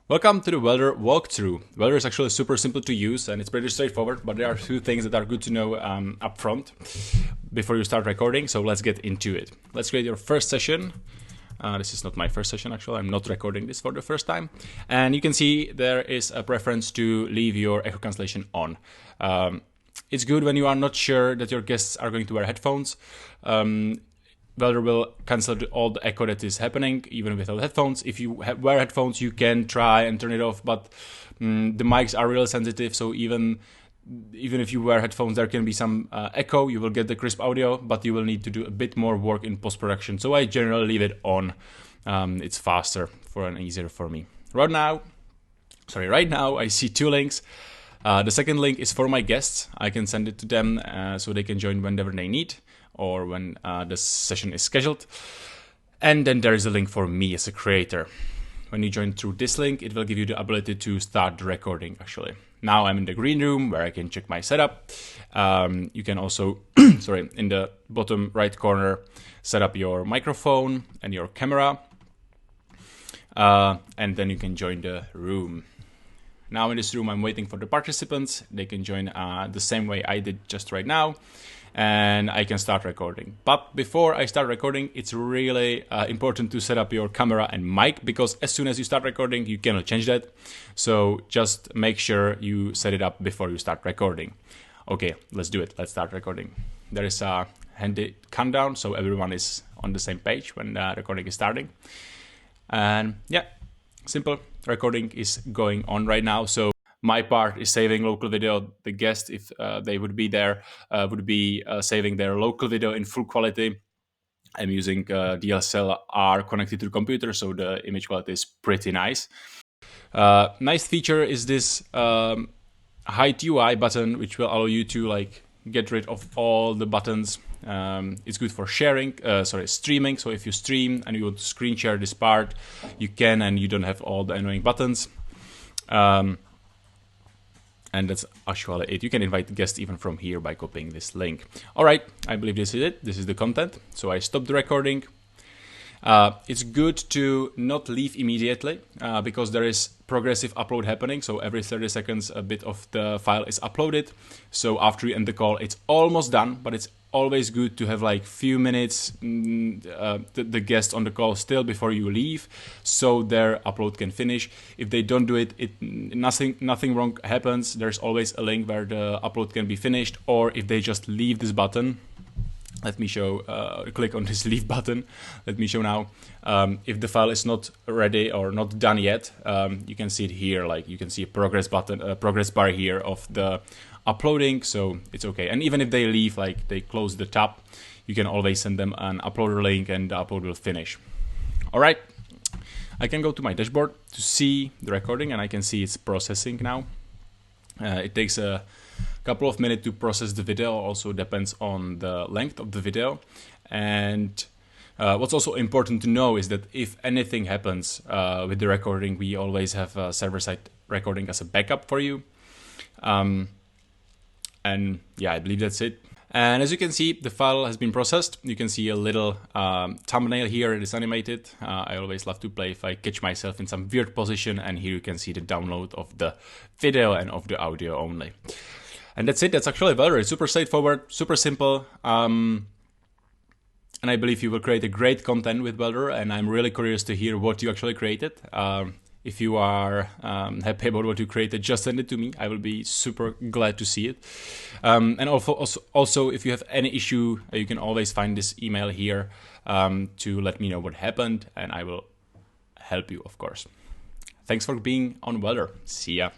Welcome to the Welder walkthrough. Welder is actually super simple to use and it's pretty straightforward, but there are two things that are good to know up front before you start recording, so let's get into it. Let's create your first session. This is not my first session actually, I'm not recording this for the first time. And you can see there is a preference to leave your echo cancellation on. It's good when you are not sure that your guests are going to wear headphones. Welder will cancel all the echo that is happening, even without headphones. If you wear headphones, you can try and turn it off, but the mics are real sensitive, so even if you wear headphones, there can be some echo. You will get the crisp audio, but you will need to do a bit more work in post-production. So I generally leave it on. It's faster and easier for me. Right now, I see two links. The second link is for my guests. I can send it to them so they can join whenever they need, or when the session is scheduled. And then there is a link for me as a creator. When you join through this link, it will give you the ability to start the recording actually. Now I'm in the green room where I can check my setup. You can also, in the bottom right corner, set up your microphone and your camera. And then you can join the room. Now in this room, I'm waiting for the participants. They can join the same way I did just right now. And I can start recording. But before I start recording, it's really important to set up your camera and mic, because as soon as you start recording, you cannot change that. So just make sure you set it up before you start recording. Okay, let's do it. Let's start recording. There is a handy countdown, so everyone is on the same page when the recording is starting. And yeah, simple. Recording is going on right now. So my part is saving local video. The guest, if they would be there, would be saving their local video in full quality. I'm using DSLR connected to the computer, so the image quality is pretty nice. Nice feature is this hide UI button, which will allow you to get rid of all the buttons. It's good for streaming. So if you stream and you want to screen share this part, you can, and you don't have all the annoying buttons. And that's actually it. You can invite guests even from here by copying this link. All right, I believe this is it. This is the content. So I stopped the recording. It's good to not leave immediately because there is progressive upload happening. So every 30 seconds, a bit of the file is uploaded. So after you end the call, it's almost done, but it's always good to have few minutes the guest on the call still before you leave, so their upload can finish. If they don't do it, nothing wrong happens. There's always a link where the upload can be finished, or if they just leave this button. Let me show, click on this leave button. Let me show now. If the file is not ready or not done yet, you can see it here. You can see a progress button, progress bar here of the uploading, so it's okay. And even if they leave, they close the tab, you can always send them an uploader link and the upload will finish. All right, I can go to my dashboard to see the recording, and I can see it's processing now. It takes a couple of minutes to process the video, also depends on the length of the video. And what's also important to know is that if anything happens with the recording, we always have a server-side recording as a backup for you. And yeah, I believe that's it. And as you can see, the file has been processed. You can see a little thumbnail here. It is animated. I always love to play if I catch myself in some weird position. And here you can see the download of the video and of the audio only. And that's it. That's actually very super straightforward, super simple. And I believe you will create a great content with Welder. And I'm really curious to hear what you actually created. If you are happy about what you created, just send it to me. I will be super glad to see it. And also, if you have any issue, you can always find this email here to let me know what happened, and I will help you, of course. Thanks for being on Welder. See ya.